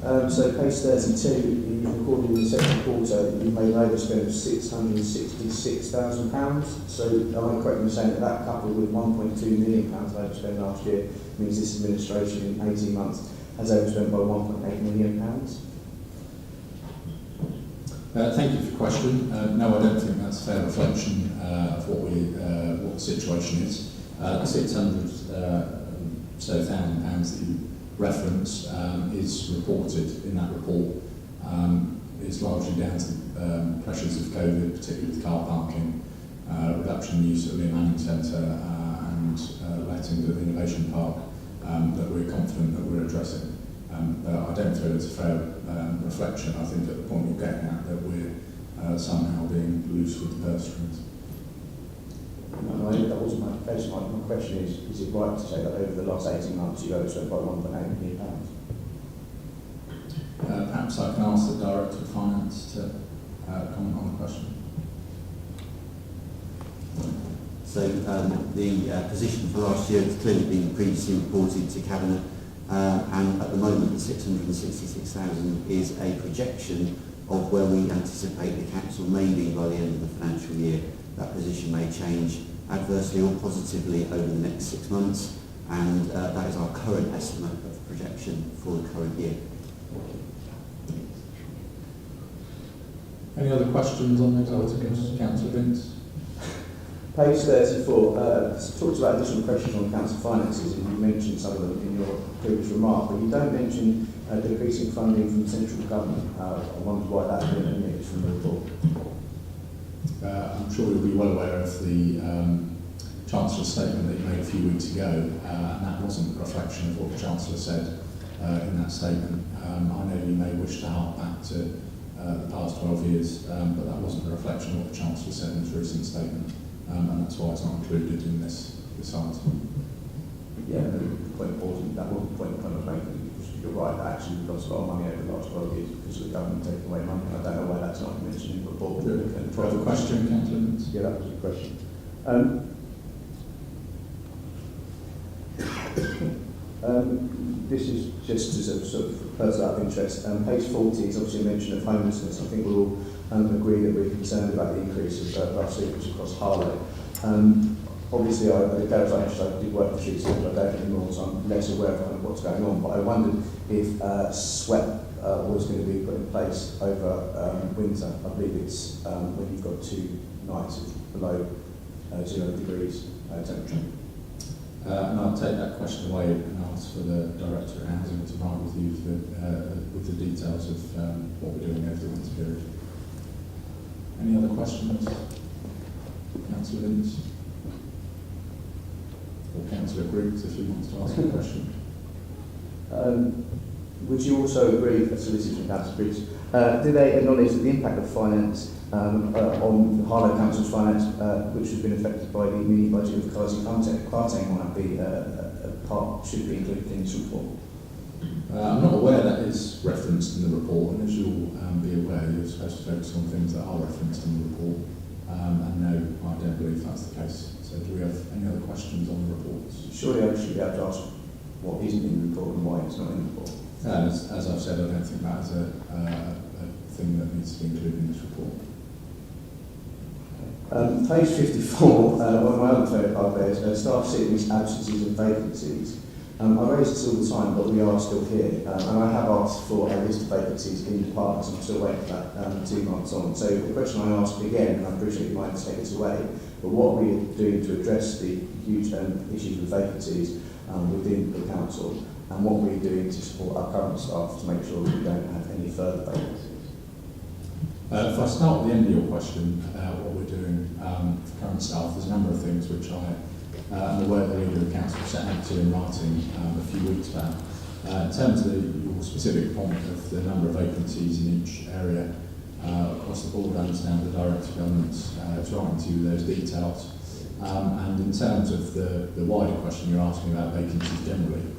So page 32, you've recorded in the second quarter that you've made an overspend of £666,000. So am I correct in saying that that coupled with £1.2 million overspend last year means this administration in 18 months has overspent by £1.8 million? Thank you for the question. No, I don't think that's a fair reflection of what the situation is. The £600,000 that you reference is reported in that report. It's largely down to pressures of COVID, particularly with car parking, reduction in use of the Manning Centre and lettings at the Innovation Park that we're confident that we're addressing. I don't feel it's a fair reflection. I think at the point you're getting at that we're somehow being loose with the purse strings. No, that wasn't my question. My question is it right to say that over the last 18 months you've overspent by £1.8 million? Perhaps I can ask the Director of Finance to comment on the question. So the position for last year has clearly been previously reported to Cabinet, and at the moment the 666,000 is a projection of where we anticipate the Council may be by the end of the financial year. That position may change adversely or positively over the next 6 months, and that is our current estimate of projection for the current year. Any other questions on those items, Councillor Vince? Page 34 talks about additional pressures on council finances, and you mentioned some of them in your previous remark, but you don't mention decreasing funding from central government. I wonder why that has been omitted from the report. I'm sure you'll be well aware of the Chancellor's statement that he made a few weeks ago, and that wasn't a reflection of what the Chancellor said in that statement. I know you may wish to hark back to the past 12 years, but that wasn't a reflection of what the Chancellor said in his recent statement, and that's why it's not included in this item. Yeah, quite important. That wasn't the point I was making. You're right, actually we've lost a lot of money over the last 12 years because of the government taking away money. I don't know why that's not mentioned in the report. Further question, Councillor Vince? Yeah, that was a question. This is just as a sort of personal out of interest. Page 40 is obviously a mention of homelessness. I think we'll all agree that we're concerned about the increase of last week across Harlow. Obviously, I did work for street centre, I don't anymore, so I'm less aware of what's going on. But I wondered if SWEP was going to be put in place over winter. I believe it's when you've got 2 nights of below 0 degrees temperature. And I'll take that question away and ask for the Director of Housing to provide with you with the details of what we're doing over the winter period. Any other questions? Councillor Vince? Or Councillor Griggs, if you want to ask a question. Would you also agree, so this is from Councillor Griggs, do they acknowledge that the impact of finance on Harlow Council's finance, which has been affected by the mini budget of Klarteng, might be should be included in this report? I'm not aware that is referenced in the report, and as you'll be aware, you're supposed to focus on things that are referenced in the report, and no, I don't believe that's the case. So do we have any other questions on the reports? Surely I should be able to ask what isn't in the report and why it's not in the report. As I've said, I don't think that is a thing that needs to be included in this report. Page 54, one of my other favourite part there is staff sickness, absences and vacancies. I raise this all the time, but we are still here, and I have asked for a list of vacancies in departments, and I'm still waiting for that 2 months on. So the question I ask again, and I appreciate you might take it away, but what are we doing to address the huge issues with vacancies within the council, and what are we doing to support our current staff to make sure that we don't have any further vacancies? If I start at the end of your question about what we're doing for current staff, there's a number of things which I am aware the Leader of Council set out to in writing a few weeks back. In terms of your specific point of the number of vacancies in each area across the board, I understand the Director of Government's writing to you those details. And in terms of the wider question you're asking about vacancies generally,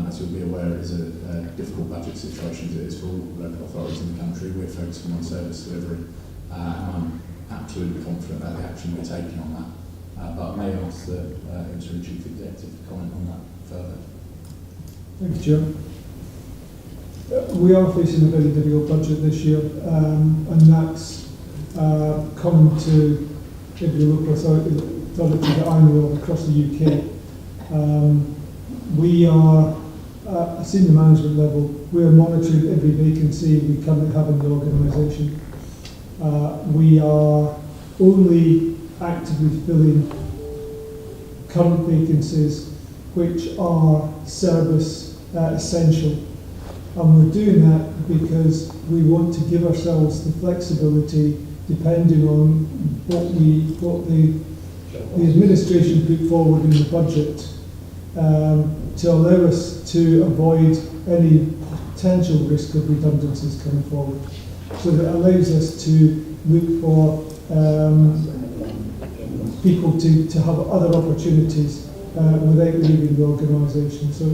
as you'll be aware, it is a difficult budget situation as it is for all local authorities in the country. We're focusing on service delivery, and I'm absolutely confident about the action we're taking on that. But I may ask the Interim Chief Executive to comment on that further. Thank you, Chair. We are facing a very difficult budget this year, and that's common to every local authority that I know of across the UK. We are, at a senior management level, we are monitoring every vacancy we currently have in the organisation. We are only actively filling current vacancies which are service essential. And we're doing that because we want to give ourselves the flexibility, depending on what the administration put forward in the budget, to allow us to avoid any potential risk of redundancies coming forward. So that allows us to look for people to have other opportunities without leaving the organisation. So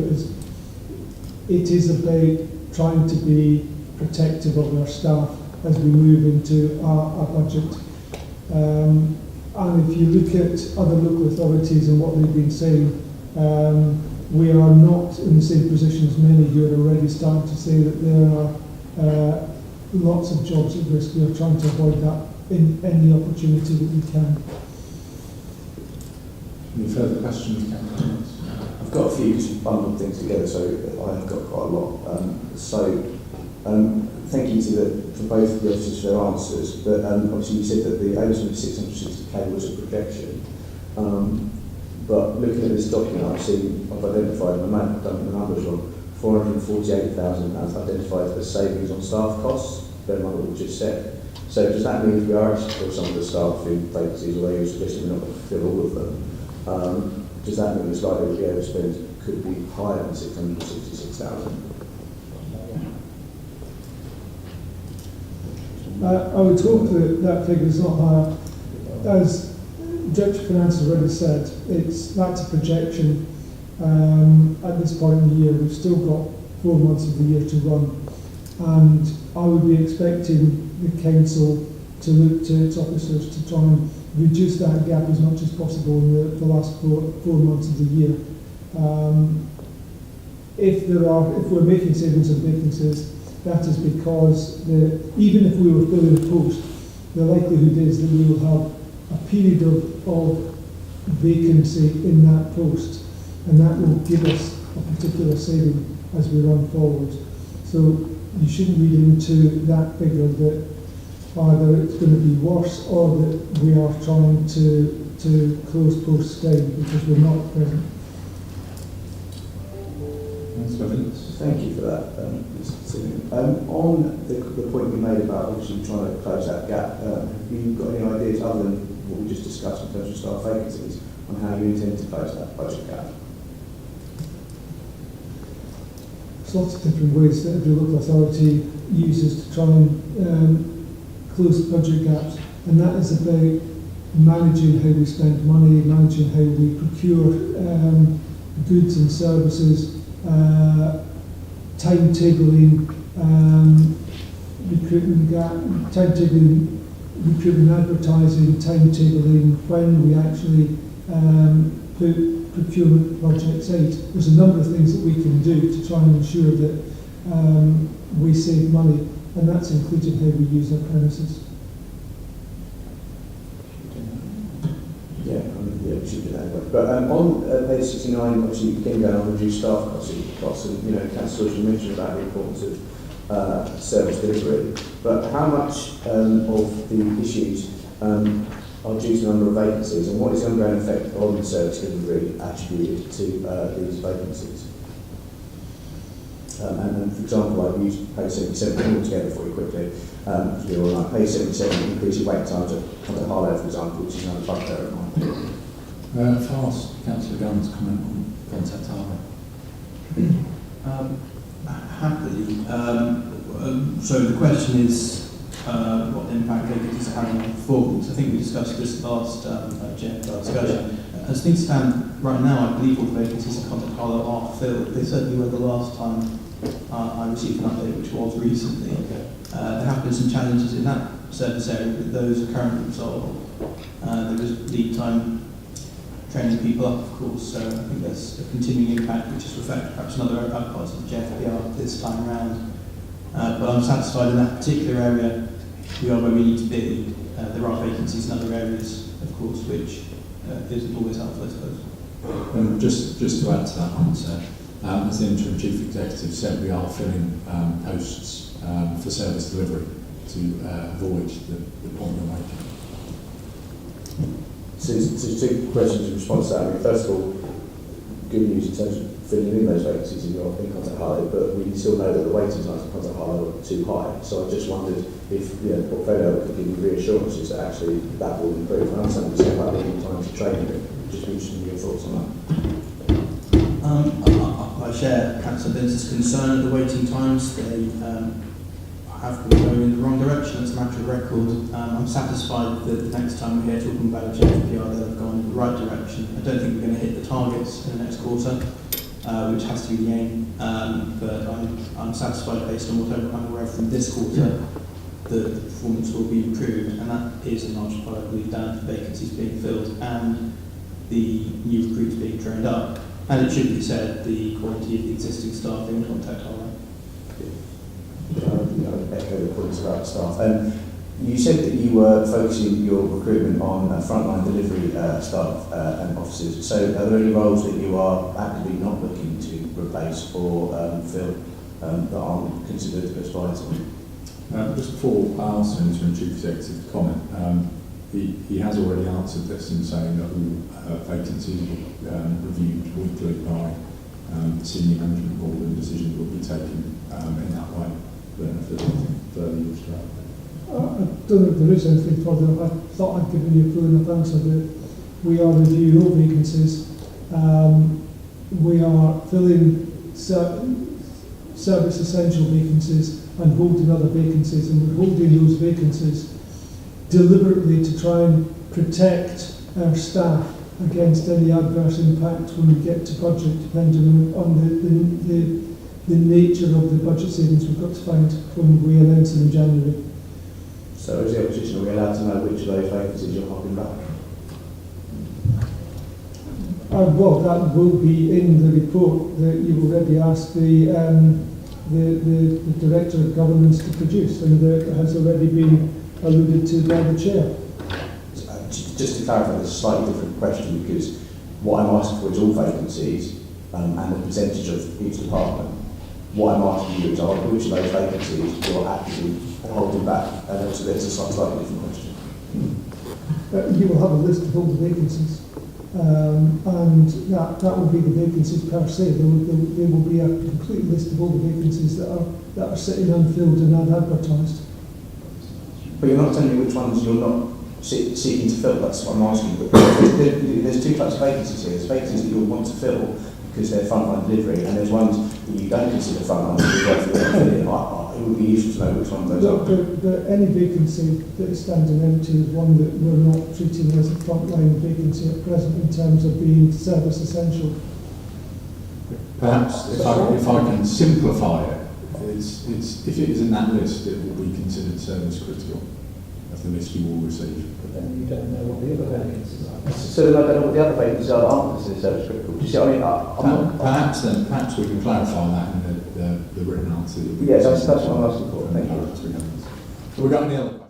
it is about trying to be protective of our staff as we move into our budget. And if you look at other local authorities and what they've been saying, we are not in the same position as many who are already starting to say that there are lots of jobs at risk. We are trying to avoid that in any opportunity that we can. Any further questions, Councillor? I've got a few, because you've bundled things together, so I have got quite a lot. Thank you for both of the officers for their answers, but obviously you said that the overspend of 660k was a projection. But looking at this document, I've identified, and I might have done the numbers wrong, £448,000 identified as savings on staff costs, bear in mind what we just said. So does that mean if we are actually fill some of the staff in vacancies, although you're suggesting we're not going to fill all of them, does that mean it's likely that the overspend could be higher than 666,000? I would hope that that figure is not higher. As Director of Finance has already said, that's a projection. At this point in the year, we've still got 4 months of the year to run, and I would be expecting the council to look to its officers to try and reduce that gap as much as possible in the last 4 months of the year. If we're making savings on vacancies, that is because even if we were filling a post, the likelihood is that we will have a period of vacancy in that post, and that will give us a particular saving as we run forward. So you shouldn't read into that figure that either it's going to be worse or that we are trying to close posts down, because we're not at present. Thank you for that. On the point you made about obviously trying to close that gap, have you got any ideas other than what we just discussed in terms of staff vacancies on how you intend to close that budget gap? There's lots of different ways that every local authority uses to try and close budget gaps, and that is about managing how we spend money, managing how we procure goods and services, timetabling recruitment advertising, timetabling when we actually put procurement projects out. There's a number of things that we can do to try and ensure that we save money, and that's including how we use our premises. Yeah, we should do that. But on page 69, obviously, again going on reduced staff costs, and councillors, you mentioned about the importance of service delivery. But how much of the issues are due to the number of vacancies, and what is the ongoing effect on service delivery attributed to these vacancies? And for example, I've used page 77 altogether for you quickly. Page 77, increasing wait times at Harlow, for example, which is another bugbear of mine. If I ask Councillor Gunn to comment on Contact Harlow. Happily. So the question is what impact vacancies are having on performance. I think we discussed this last discussion. As things stand right now, I believe all the vacancies at Contact Harlow are filled. They certainly were the last time I received an update, which was recently. There have been some challenges in that service area, but those are currently resolved. There was lead time training people up, of course, so I think there's a continuing impact which is reflected perhaps in other parts of the JFPR this time around. but I'm satisfied in that particular area we are where we need to be. There are vacancies in other areas, of course, which isn't always helpful, I suppose. Just to add to that answer, as the interim chief executive said, we are filling posts for service delivery to avoid the point you're making. So two questions in response to that. I mean, first of all, good news in terms of filling in those vacancies in contact Harlow, but we still know that the waiting times in contact Harlow are too high. So I just wondered if the portfolio could give you reassurances that actually that will improve. I understand what you're saying about leading times of training, but just be interested in your thoughts on that. I share Councillor Bince's concern at the waiting times. They have been going in the wrong direction. It's a matter of record. I'm satisfied that the next time we're here talking about a change of PR, they'll have gone in the right direction. I don't think we're going to hit the targets in the next quarter, which has to be the aim. But I'm satisfied based on what I'm aware of from this quarter that the performance will be improved, and that is in large part, I believe, down to vacancies being filled and the new recruits being trained up. And it should be said, the quality of the existing staff in contact Harlow. Echo the points about staff. You said that you were focusing your recruitment on frontline delivery staff and officers. So are there any roles that you are actively not looking to replace or fill that aren't considered as vital? Just before I ask the interim chief executive to comment, he has already answered this in saying that all vacancies will be reviewed weekly by the senior management board, and decisions will be taken in that way. But if there's anything further you wish to add. I don't know if there is anything further. I thought I'd given you a full enough answer, but we are reviewing all vacancies. We are filling service essential vacancies and holding other vacancies, and we're holding those vacancies deliberately to try and protect our staff against any adverse impact when we get to budget, depending on the nature of the budget savings we've got to find when we announce them in January. So as the opposition, are we allowed to know which of those vacancies you're hopping back? Well, that will be in the report that you've already asked the Director of Governance to produce, and that has already been alluded to by the Chair. Just to clarify, this is a slightly different question, because what I'm asking for is all vacancies and the percentage of each department. What I'm asking you is which of those vacancies you're actively holding back, and also there's a slightly different question. You will have a list of all the vacancies, and that will be the vacancies per se. There will be a complete list of all the vacancies that are sitting unfilled and unadvertised. But you're not telling me which ones you're not seeking to fill. That's what I'm asking. But there's two types of vacancies here. There's vacancies that you'll want to fill because they're frontline delivery, and there's ones that you don't consider frontline delivery. It would be useful to know which one of those are. Any vacancy that is standing empty is one that we're not treating as a frontline vacancy at present in terms of being service essential. Perhaps if I can simplify it, if it is in that list, it will be considered service critical of the list you will receive. But then you don't know what the other vacancies are. So then I don't know what the other vacancies are that aren't considered service critical. Do you see what I mean? Perhaps we can clarify that in the written answer. Yes, that's what I'm asking for. Thank you. Have we got any other questions?